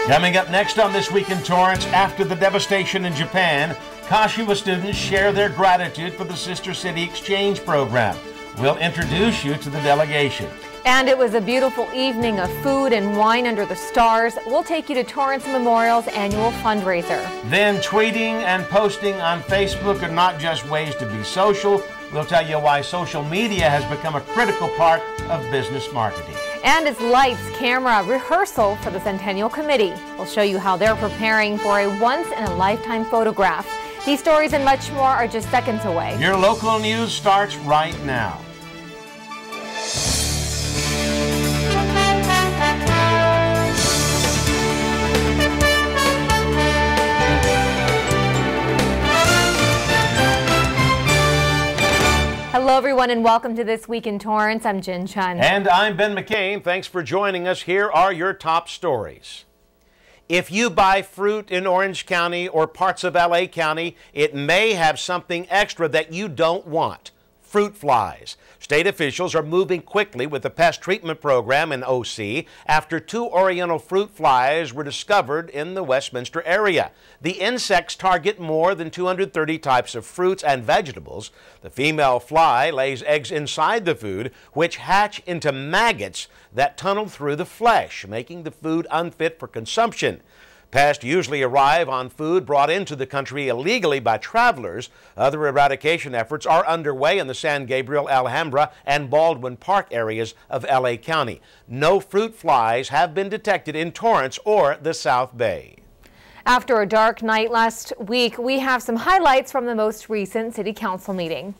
Coming up next on This Week in Torrance, after the devastation in Japan, Kashiwa students share their gratitude for the Sister City Exchange program. We'll introduce you to the delegation. And it was a beautiful evening of food and wine under the stars. We'll take you to Torrance Memorial's annual fundraiser. Then tweeting and posting on Facebook are not just ways to be social. We'll tell you why social media has become a critical part of business marketing. And it's lights, camera, rehearsal for the Centennial Committee. We'll show you how they're preparing for a once-in-a-lifetime photograph. These stories and much more are just seconds away. Your local news starts right now. Hello everyone and welcome to This Week in Torrance. I'm Jin Chun. And I'm Ben McCain. Thanks for joining us. Here are your top stories. If you buy fruit in Orange County or parts of LA County, it may have something extra that you don't want. Fruit flies. State officials are moving quickly with the pest treatment program in OC after 2 oriental fruit flies were discovered in the Westminster area. The insects target more than 230 types of fruits and vegetables. The female fly lays eggs inside the food, which hatch into maggots that tunnel through the flesh, making the food unfit for consumption. Pests usually arrive on food brought into the country illegally by travelers. Other eradication efforts are underway in the San Gabriel, Alhambra, and Baldwin Park areas of LA County. No fruit flies have been detected in Torrance or the South Bay. After a dark night last week, we have some highlights from the most recent City Council meeting.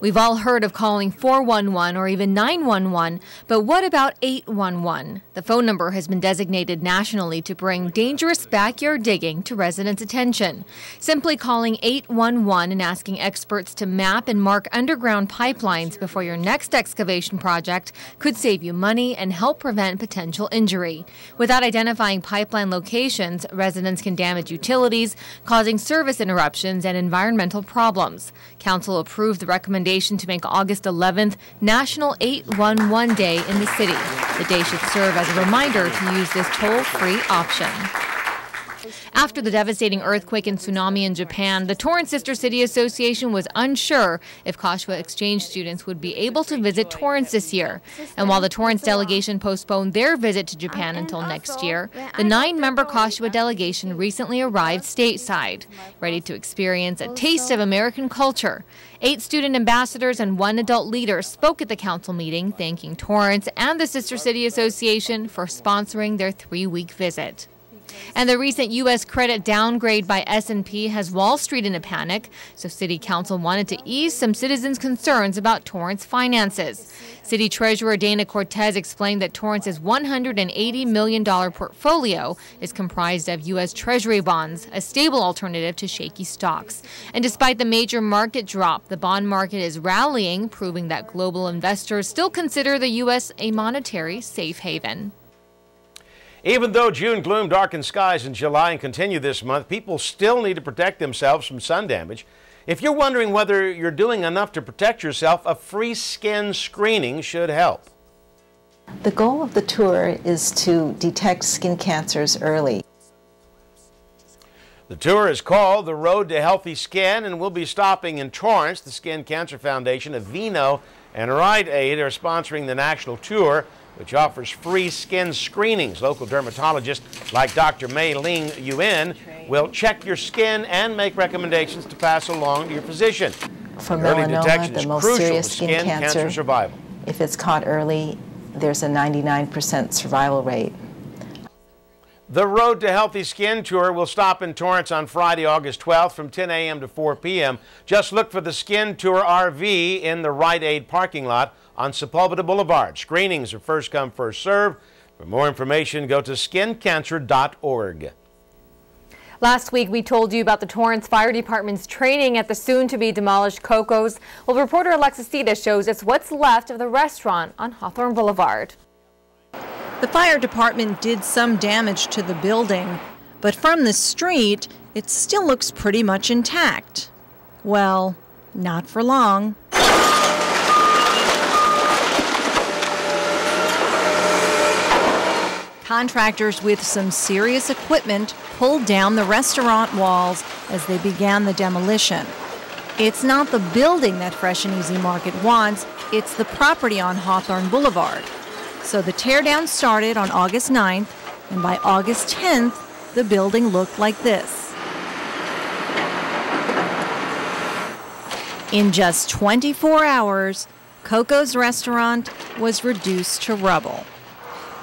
We've all heard of calling 411 or even 911, but what about 811? The phone number has been designated nationally to bring dangerous backyard digging to residents' attention. Simply calling 811 and asking experts to map and mark underground pipelines before your next excavation project could save you money and help prevent potential injury. Without identifying pipeline locations, residents can damage utilities, causing service interruptions and environmental problems. Council approved the recommendation to make August 11th National 811 Day in the city. The day should serve as a reminder to use this toll-free option. After the devastating earthquake and tsunami in Japan, the Torrance Sister City Association was unsure if Kashiwa exchange students would be able to visit Torrance this year. And while the Torrance delegation postponed their visit to Japan until next year, the 9-member Kashiwa delegation recently arrived stateside, ready to experience a taste of American culture. 8 student ambassadors and 1 adult leader spoke at the council meeting, thanking Torrance and the Sister City Association for sponsoring their 3-week visit. And the recent U.S. credit downgrade by S&P has Wall Street in a panic, so City Council wanted to ease some citizens' concerns about Torrance finances. City Treasurer Dana Cortez explained that Torrance's $180 million portfolio is comprised of U.S. Treasury bonds, a stable alternative to shaky stocks. And despite the major market drop, the bond market is rallying, proving that global investors still consider the U.S. a monetary safe haven. Even though June gloom darkened skies in July and continue this month, people still need to protect themselves from sun damage. If you're wondering whether you're doing enough to protect yourself, a free skin screening should help. The goal of the tour is to detect skin cancers early. The tour is called The Road to Healthy Skin and will be stopping in Torrance. The Skin Cancer Foundation, Aveeno, and Rite Aid are sponsoring the national tour, which offers free skin screenings. Local dermatologists like Dr. Mei Ling Yuen will check your skin and make recommendations to pass along to your physician. For Early melanoma, detection the is most crucial serious to skin cancer survival. If it's caught early, there's a 99% survival rate. The Road to Healthy Skin Tour will stop in Torrance on Friday, August 12th from 10 a.m. to 4 p.m. Just look for the Skin Tour RV in the Rite Aid parking lot on Sepulveda Boulevard. Screenings are first come, first serve. For more information, go to skincancer.org. Last week, we told you about the Torrance Fire Department's training at the soon-to-be-demolished Coco's. Well, reporter Alexis Sita shows us what's left of the restaurant on Hawthorne Boulevard. The fire department did some damage to the building, but from the street, it still looks pretty much intact. Well, not for long. Contractors with some serious equipment pulled down the restaurant walls as they began the demolition. It's not the building that Fresh and Easy Market wants, it's the property on Hawthorne Boulevard. So the teardown started on August 9th, and by August 10th, the building looked like this. In just 24 hours, Coco's restaurant was reduced to rubble.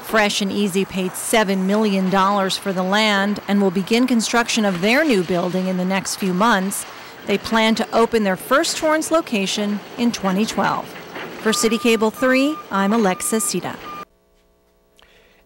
Fresh and Easy paid $7 million for the land and will begin construction of their new building in the next few months. They plan to open their first Torrance location in 2012. For CitiCABLE 3, I'm Alexa Sita.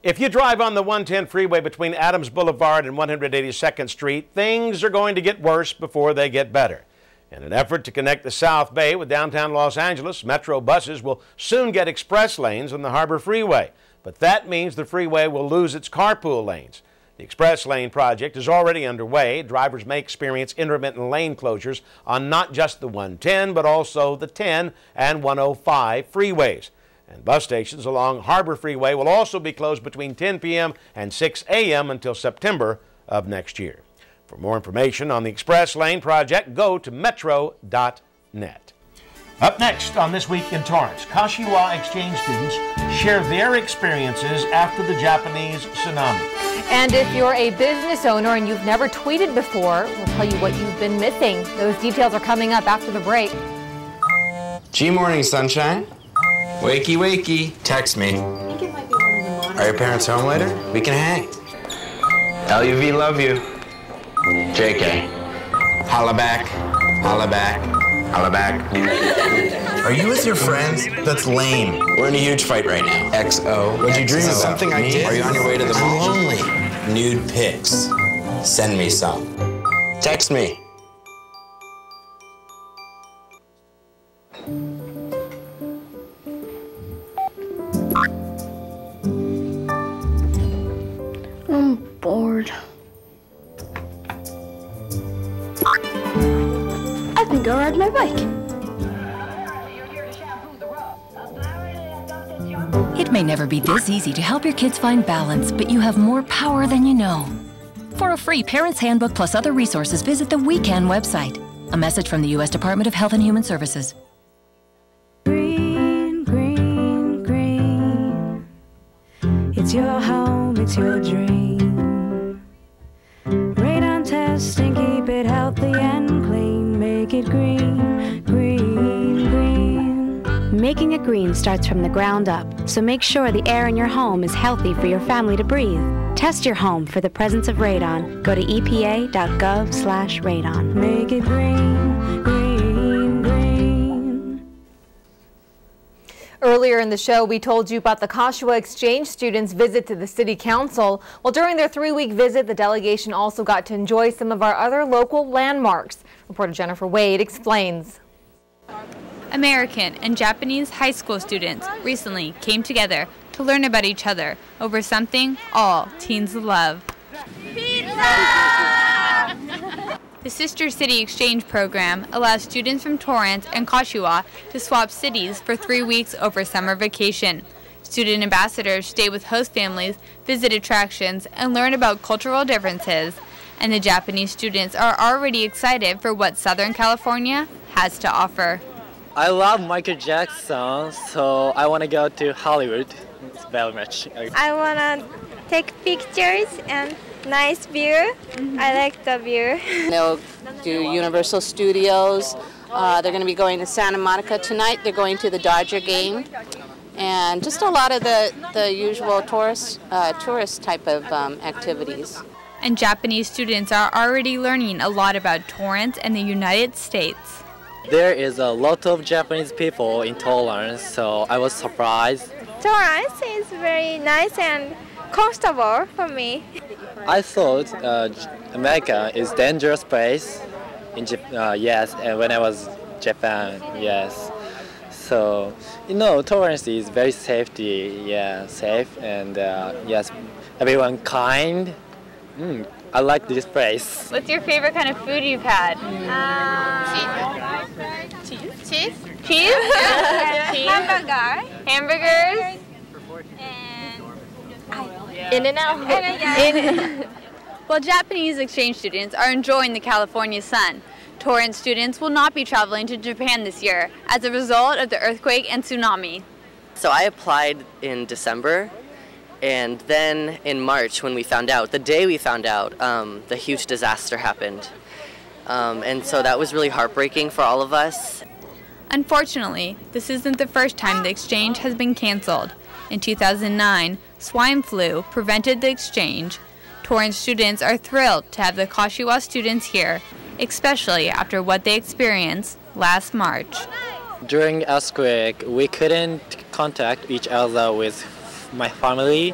If you drive on the 110 freeway between Adams Boulevard and 182nd Street, things are going to get worse before they get better. In an effort to connect the South Bay with downtown Los Angeles, Metro buses will soon get express lanes on the Harbor Freeway. But that means the freeway will lose its carpool lanes. The express lane project is already underway. Drivers may experience intermittent lane closures on not just the 110, but also the 10 and 105 freeways. And bus stations along Harbor Freeway will also be closed between 10 p.m. and 6 a.m. until September of next year. For more information on the express lane project, go to metro.net. Up next on This Week in Torrance, Kashiwa exchange students share their experiences after the Japanese tsunami. And if you're a business owner and you've never tweeted before, we'll tell you what you've been missing. Those details are coming up after the break. G-morning, sunshine. Wakey, wakey. Text me. Are your parents home later? We can hang. LUV, love you. JK. Holla back. Holla back. Holla back. Are you with your friends? That's lame. We're in a huge fight right now. XO. What'd you dream about? Something I did. Are you on your way to the mall? I'm lonely. Nude pics. Send me some. Text me. I'm bored. I think I'll ride my bike. It may never be this easy to help your kids find balance, but you have more power than you know. For a free Parent's Handbook plus other resources, visit the Weekend website. A message from the U.S. Department of Health and Human Services. Green, green, green. It's your home, it's your dream. Radon testing, keep it healthy and clean. Make it green, green, green. Making it green starts from the ground up, so make sure the air in your home is healthy for your family to breathe. Test your home for the presence of radon. Go to epa.gov/radon. Make it green, green, green. Earlier in the show, we told you about the Kashiwa exchange students' visit to the City Council. Well, during their 3-week visit, the delegation also got to enjoy some of our other local landmarks. Reporter Jennifer Wade explains. American and Japanese high school students recently came together to learn about each other over something all teens love. Pizza! The Sister City Exchange Program allows students from Torrance and Kashiwa to swap cities for 3 weeks over summer vacation. Student ambassadors stay with host families, visit attractions, and learn about cultural differences. And the Japanese students are already excited for what Southern California has to offer. I love Michael Jackson, so I want to go to Hollywood. It's very much. I want to take pictures and nice view. I like the view. They'll do Universal Studios. They're going to be going to Santa Monica tonight. They're going to the Dodger game. And just a lot of the usual tourist type of activities. And Japanese students are already learning a lot about Torrance and the United States. There is a lot of Japanese people in Torrance, so I was surprised. Torrance is very nice and comfortable for me. I thought America is a dangerous place. Yes, and when I was Japan, yes. So, Torrance is very safe, and yes, everyone kind. I like this place. What's your favorite kind of food you've had? Cheese. Cheese? Cheese? Hamburger. Hamburgers? In and out. While Japanese exchange students are enjoying the California sun, Torrance students will not be traveling to Japan this year as a result of the earthquake and tsunami. So I applied in December, and then in March when we found out, the day we found out, the huge disaster happened. And so that was really heartbreaking for all of us. Unfortunately, this isn't the first time the exchange has been canceled. In 2009, swine flu prevented the exchange. Torrance students are thrilled to have the Kashiwa students here, especially after what they experienced last March. During earthquake, we couldn't contact each other with my family.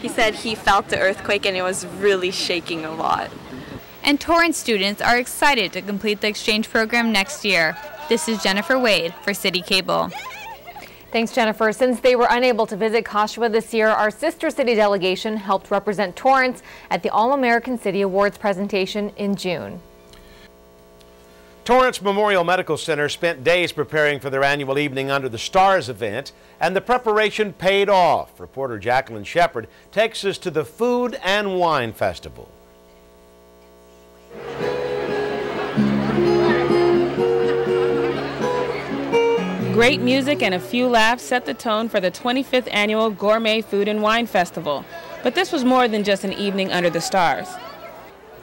He said he felt the earthquake and it was really shaking a lot. And Torrance students are excited to complete the exchange program next year. This is Jennifer Wade for CitiCABLE. Thanks, Jennifer. Since they were unable to visit Kashiwa this year, our sister city delegation helped represent Torrance at the All-American City Awards presentation in June. Torrance Memorial Medical Center spent days preparing for their annual Evening Under the Stars event, and the preparation paid off. Reporter Jacqueline Shepard takes us to the Food and Wine Festival. Great music and a few laughs set the tone for the 25th Annual Gourmet Food and Wine Festival. But this was more than just an evening under the stars.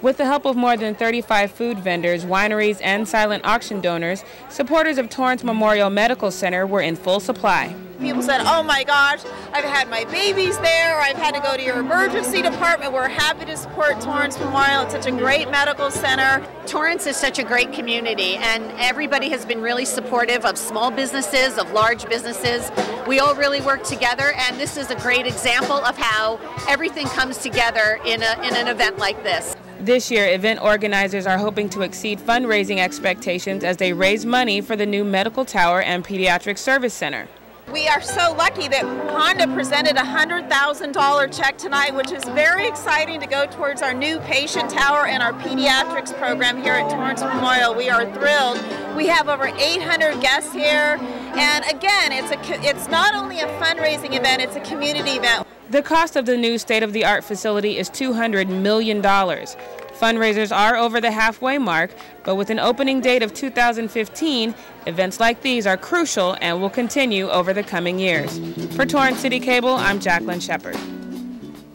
With the help of more than 35 food vendors, wineries, and silent auction donors, supporters of Torrance Memorial Medical Center were in full supply. People said, oh my gosh, I've had my babies there, or I've had to go to your emergency department. We're happy to support Torrance Memorial. It's such a great medical center. Torrance is such a great community, and everybody has been really supportive of small businesses, of large businesses. We all really work together, and this is a great example of how everything comes together in an event like this. This year, event organizers are hoping to exceed fundraising expectations as they raise money for the new Medical Tower and Pediatric Service Center. We are so lucky that Honda presented a $100,000 check tonight, which is very exciting to go towards our new patient tower and our pediatrics program here at Torrance Memorial. We are thrilled. We have over 800 guests here, and again, it's not only a fundraising event, it's a community event. The cost of the new state-of-the-art facility is $200 million. Fundraisers are over the halfway mark, but with an opening date of 2015, events like these are crucial and will continue over the coming years. For Torrance CitiCABLE, I'm Jacqueline Shepard.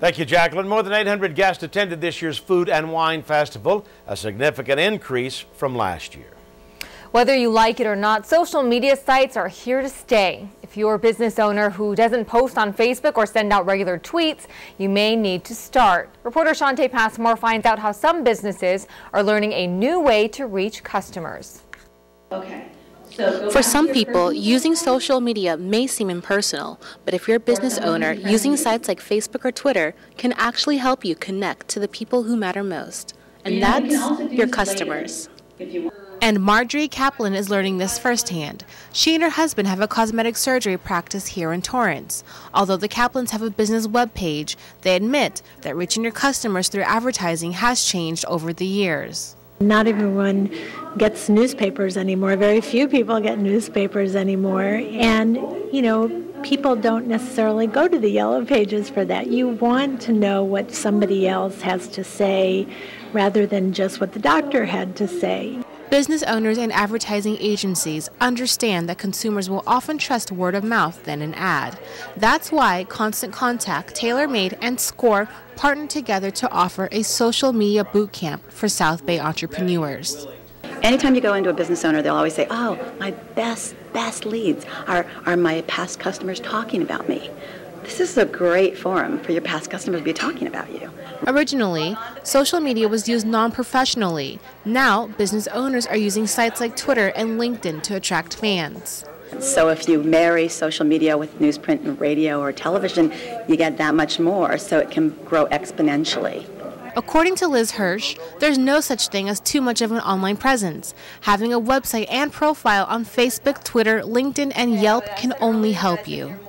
Thank you, Jacqueline. More than 800 guests attended this year's Food and Wine Festival, a significant increase from last year. Whether you like it or not, social media sites are here to stay. If you're a business owner who doesn't post on Facebook or send out regular tweets, you may need to start. Reporter Shantae Passmore finds out how some businesses are learning a new way to reach customers. For some people, using social media may seem impersonal, but if you're a business owner, using sites like Facebook or Twitter can actually help you connect to the people who matter most. And that's your customers. And Marjorie Kaplan is learning this firsthand. She and her husband have a cosmetic surgery practice here in Torrance. Although the Kaplans have a business webpage, they admit that reaching your customers through advertising has changed over the years. Not everyone gets newspapers anymore. Very few people get newspapers anymore. And, you know, people don't necessarily go to the yellow pages for that. You want to know what somebody else has to say rather than just what the doctor had to say. Business owners and advertising agencies understand that consumers will often trust word of mouth than an ad. That's why Constant Contact, TaylorMade, and SCORE partnered together to offer a social media boot camp for South Bay entrepreneurs. Anytime you go into a business owner, they'll always say, oh, my best leads are my past customers talking about me. This is a great forum for your past customers to be talking about you. Originally, social media was used non-professionally. Now, business owners are using sites like Twitter and LinkedIn to attract fans. So if you marry social media with newsprint and radio or television, you get that much more, so it can grow exponentially. According to Liz Hirsch, there's no such thing as too much of an online presence. Having a website and profile on Facebook, Twitter, LinkedIn, and Yelp can only help you.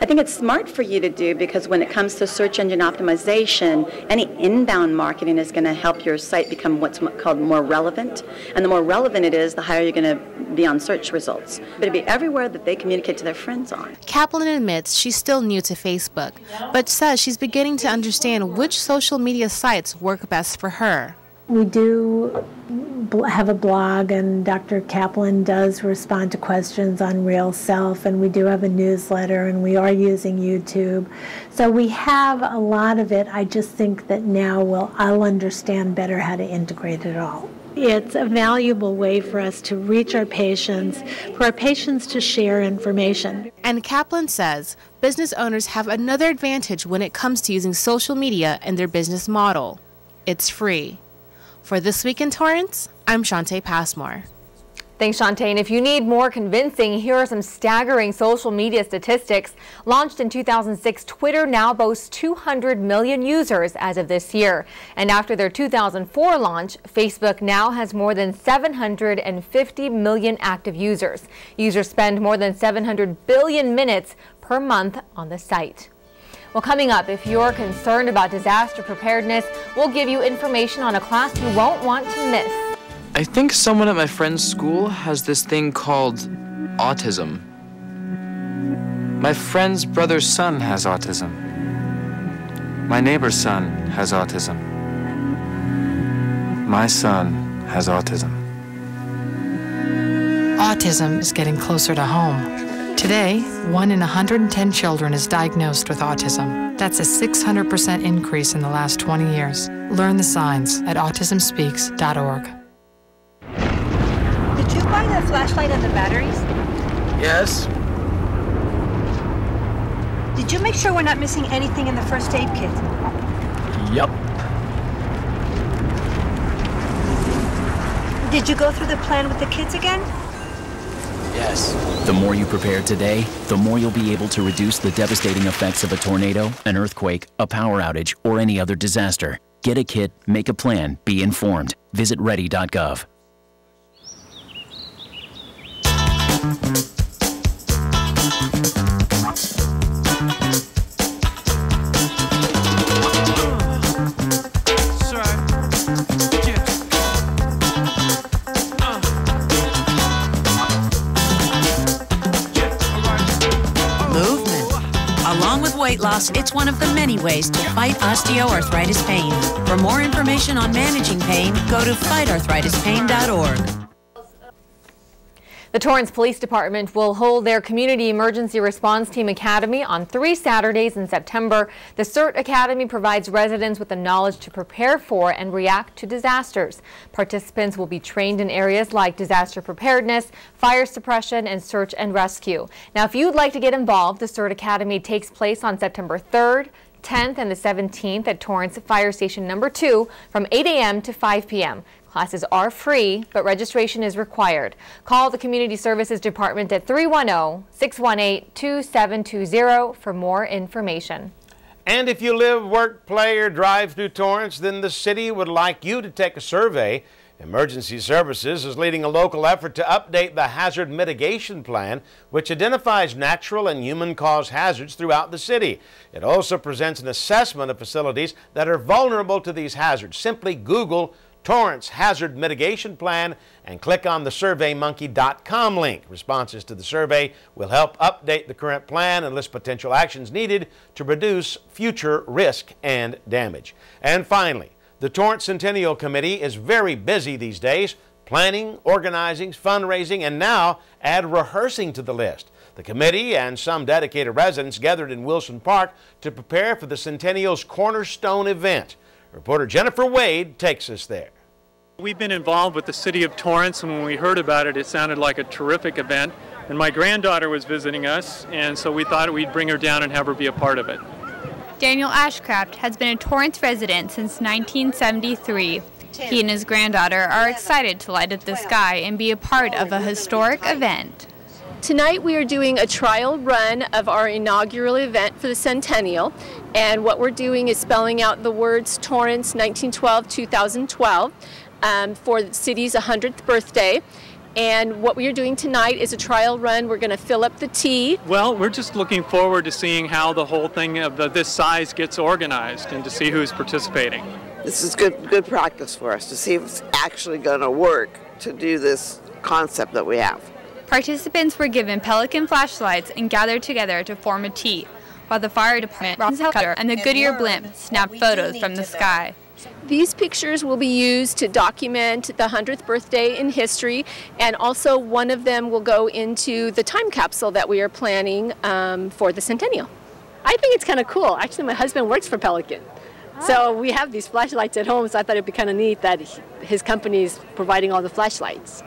I think it's smart for you to do because when it comes to search engine optimization, any inbound marketing is going to help your site become what's called more relevant. And the more relevant it is, the higher you're going to be on search results. But it'll be everywhere that they communicate to their friends on. Kaplan admits she's still new to Facebook, but says she's beginning to understand which social media sites work best for her. We do have a blog, and Dr. Kaplan does respond to questions on Real Self, and we do have a newsletter, and we are using YouTube. So we have a lot of it. I just think that now I'll understand better how to integrate it all. It's a valuable way for us to reach our patients, for our patients to share information. And Kaplan says business owners have another advantage when it comes to using social media in their business model. It's free. For This Week in Torrance, I'm Shantae Passmore. Thanks, Shantae. And if you need more convincing, here are some staggering social media statistics. Launched in 2006, Twitter now boasts 200 million users as of this year. And after their 2004 launch, Facebook now has more than 750 million active users. Users spend more than 700 billion minutes per month on the site. Well, coming up, if you're concerned about disaster preparedness, we'll give you information on a class you won't want to miss. I think someone at my friend's school has this thing called autism. My friend's brother's son has autism. My neighbor's son has autism. My son has autism. Autism is getting closer to home. Today, 1 in 110 children is diagnosed with autism. That's a 600% increase in the last 20 years. Learn the signs at autismspeaks.org. Did you buy the flashlight and the batteries? Yes. Did you make sure we're not missing anything in the first aid kit? Yup. Did you go through the plan with the kids again? Yes. The more you prepare today, the more you'll be able to reduce the devastating effects of a tornado, an earthquake, a power outage, or any other disaster. Get a kit, make a plan, be informed. Visit ready.gov. Weight loss, it's one of the many ways to fight osteoarthritis pain. For more information on managing pain, go to fightarthritispain.org. The Torrance Police Department will hold their Community Emergency Response Team Academy on 3 Saturdays in September. The CERT Academy provides residents with the knowledge to prepare for and react to disasters. Participants will be trained in areas like disaster preparedness, fire suppression, and search and rescue. Now, if you'd like to get involved, the CERT Academy takes place on September 3rd, 10th, and the 17th at Torrance Fire Station Number 2 from 8 a.m. to 5 p.m. Classes are free, but registration is required. Call the Community Services Department at 310-618-2720 for more information. And if you live, work, play, or drive through Torrance, then the city would like you to take a survey. Emergency Services is leading a local effort to update the Hazard Mitigation Plan, which identifies natural and human-caused hazards throughout the city. It also presents an assessment of facilities that are vulnerable to these hazards. Simply Google Torrance Hazard Mitigation Plan and click on the SurveyMonkey.com link. Responses to the survey will help update the current plan and list potential actions needed to reduce future risk and damage. And finally, the Torrance Centennial Committee is very busy these days, planning, organizing, fundraising, and now add rehearsing to the list. The committee and some dedicated residents gathered in Wilson Park to prepare for the Centennial's cornerstone event. Reporter Jennifer Wade takes us there. We've been involved with the City of Torrance, and when we heard about it, it sounded like a terrific event. And my granddaughter was visiting us, and so we thought we'd bring her down and have her be a part of it. Daniel Ashcraft has been a Torrance resident since 1973. He and his granddaughter are excited to light up the sky and be a part of a historic event. Tonight we are doing a trial run of our inaugural event for the Centennial, and what we're doing is spelling out the words Torrance 1912-2012 for the city's 100th birthday. And what we are doing tonight is a trial run. We're going to fill up the T. Well, we're just looking forward to seeing how the whole thing of this size gets organized and to see who's participating. This is good practice for us to see if it's actually going to work to do this concept that we have. Participants were given Pelican flashlights and gathered together to form a T, while the fire department, and the Goodyear blimp snapped photos from the sky. These pictures will be used to document the 100th birthday in history, and also one of them will go into the time capsule that we are planning for the centennial. I think it's kind of cool. Actually, my husband works for Pelican. So we have these flashlights at home, so I thought it would be kind of neat that his company is providing all the flashlights.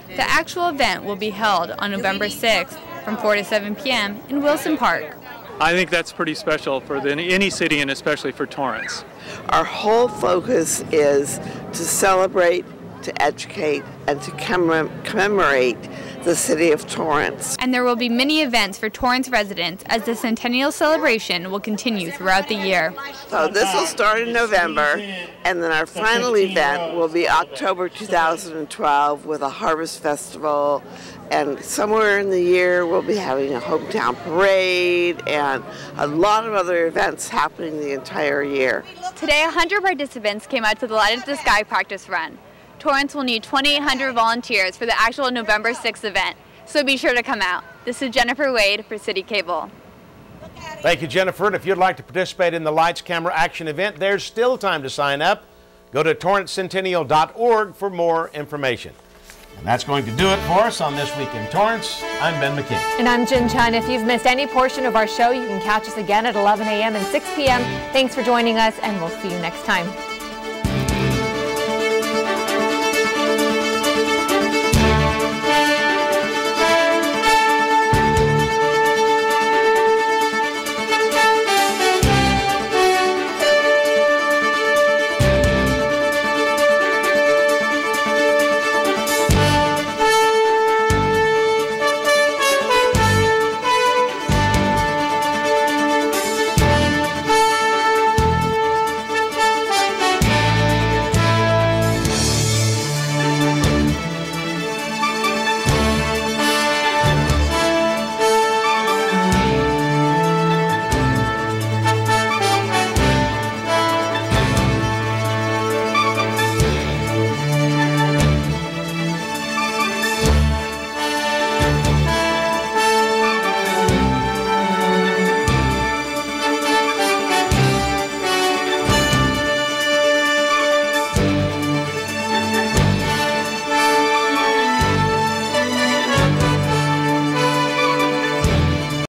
The actual event will be held on November 6th from 4 to 7 p.m. in Wilson Park. I think that's pretty special for any city and especially for Torrance. Our whole focus is to celebrate, to educate, and to commemorate the city of Torrance. And there will be many events for Torrance residents as the centennial celebration will continue throughout the year. So this will start in November, and then our final event will be October 2012 with a harvest festival, and somewhere in the year we'll be having a hometown parade and a lot of other events happening the entire year. Today 100 participants came out to the Light Up the Sky practice run. Torrance will need 2,800 volunteers for the actual November 6th event, so be sure to come out. This is Jennifer Wade for CitiCABLE. Thank you, Jennifer. And if you'd like to participate in the Lights, Camera, Action event, there's still time to sign up. Go to torrancecentennial.org for more information. And that's going to do it for us on This Week in Torrance. I'm Ben McCain. And I'm Jin Chun. If you've missed any portion of our show, you can catch us again at 11 a.m. and 6 p.m. Thanks for joining us, and we'll see you next time.